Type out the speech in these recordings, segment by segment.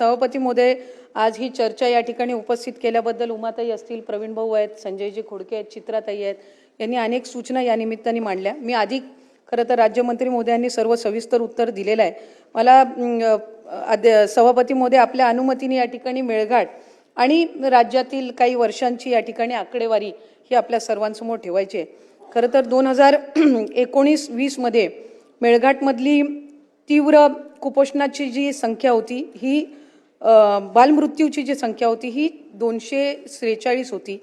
सभापती महोदय, आज ही चर्चा या ठिकाणी उपस्थित केल्याबद्दल उमाताई असतील, प्रवीण भाऊ आहेत, संजयजी खोडके आहेत, चित्राताई आहेत, यांनी अनेक सूचना या निमित्ताने मांडल्या। मी आधी खरं तर राज्यमंत्री महोदयांनी सर्व सविस्तर उत्तर दिलेलं आहे। मला सभापती महोदय आपल्या अनुमतीने या ठिकाणी मेळघाट आणि राज्यातील काही वर्षांची या ठिकाणी आकडेवारी ही आपल्या सर्वांसमोर ठेवायची आहे। खरं तर 2019-20 मध्ये मेळघाटमधली तीव्र कुपोषणाची जी संख्या होती ही बालमृत्यूची जी संख्या होती ही 243 होती।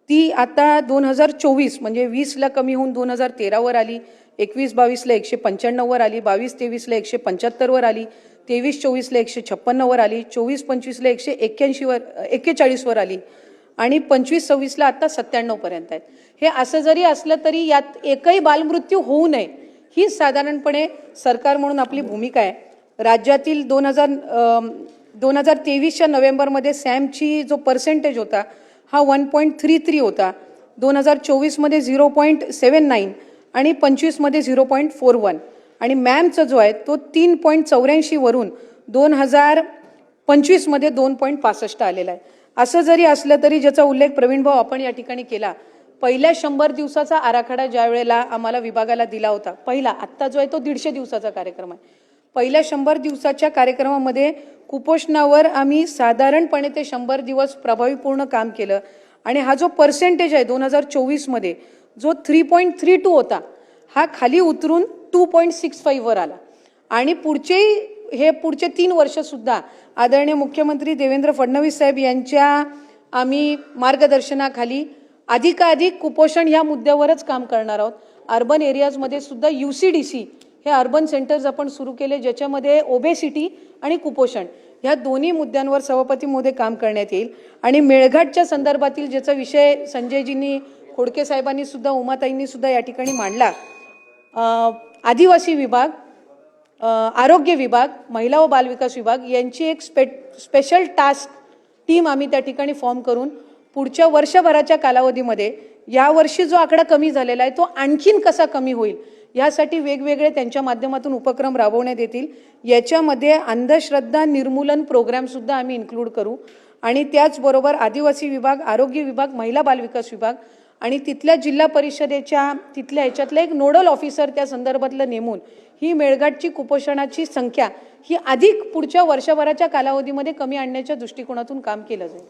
ती आता 2024 म्हणजे 20 ला कमी होऊन 2013 वर आली, 21-22 ला 195 वर आली, 22-23 ला 175 वर आली, 23-24 ला 156 वर आली, 24-25 ला 141 वर आली आणि 25-26 ला आता 97 पर्यंत आहेत। हे असं जरी असलं तरी यात एकही बालमृत्यू होऊ नये ही साधारणपणे सरकार म्हणून आपली भूमिका आहे। राज्यातील 2023च्या नोव्हेंबरमध्ये सॅमची जो पर्सेंटेज होता हा 1.33 होता, 2024 मध्ये 0.79 आणि 25 मध्ये 0.41 आणि मॅमचा जो आहे तो 3.84 वरून 2025 मध्ये 2.65 आलेला आहे। असं जरी असलं तरी ज्याचा उल्लेख प्रवीण भाऊ आपण या ठिकाणी केला, पहिल्या 100 दिवसाचा आराखडा ज्या वेळेला आम्हाला विभागाला दिला होता, पहिला आत्ता जो आहे तो 150 दिवसाचा कार्यक्रम आहे। पहिल्या 100 दिवसाच्या कार्यक्रमामध्ये कुपोषणावर आम्ही साधारणपणे ते 100 दिवस प्रभावीपूर्ण काम केलं आणि हा जो पर्सेंटेज आहे 2024 मध्ये जो 3.32 होता हा खाली उतरून 2.65 वर आला आणि पुढचे 3 वर्ष सुद्धा आदरणीय मुख्यमंत्री देवेंद्र फडणवीस साहेब यांच्या आम्ही मार्गदर्शनाखाली अधिकाधिक कुपोषण या मुद्द्यावरच काम करणार आहोत। अर्बन एरियाजमध्ये सुद्धा UCDC हे अर्बन सेंटर्स आपण सुरू केले, ज्याच्यामध्ये ओबेसिटी आणि कुपोषण ह्या दोन्ही मुद्द्यांवर सभापती महोदय काम करण्यात येईल। आणि मेळघाटच्या संदर्भातील ज्याचा विषय संजयजींनी, खोडके साहेबांनी सुद्धा, उमाताईंनी सुद्धा या ठिकाणी मांडला, आदिवासी विभाग, आरोग्य विभाग, महिला व बालविकास विभाग यांची एक स्पेशल टास्क टीम आम्ही त्या ठिकाणी फॉर्म करून पुढच्या वर्षभराच्या कालावधीमध्ये यावर्षी जो आकडा कमी झालेला आहे तो आणखीन कसा कमी होईल यासाठी वेगवेगळे त्यांच्या माध्यमातून उपक्रम राबवण्यात येतील। याच्यामध्ये अंधश्रद्धा निर्मूलन प्रोग्राम सुद्धा आम्ही इन्क्लूड करू आणि त्याचबरोबर आदिवासी विभाग, आरोग्य विभाग, महिला बालविकास विभाग आणि तिथल्या जिल्हा परिषदेच्या तिथल्या ह्याच्यातलं एक नोडल ऑफिसर त्या संदर्भातलं नेमून ही मेळघाटची कुपोषणाची संख्या ही अधिक पुढच्या वर्षभराच्या कालावधीमध्ये कमी आणण्याच्या दृष्टिकोनातून काम केलं जाईल।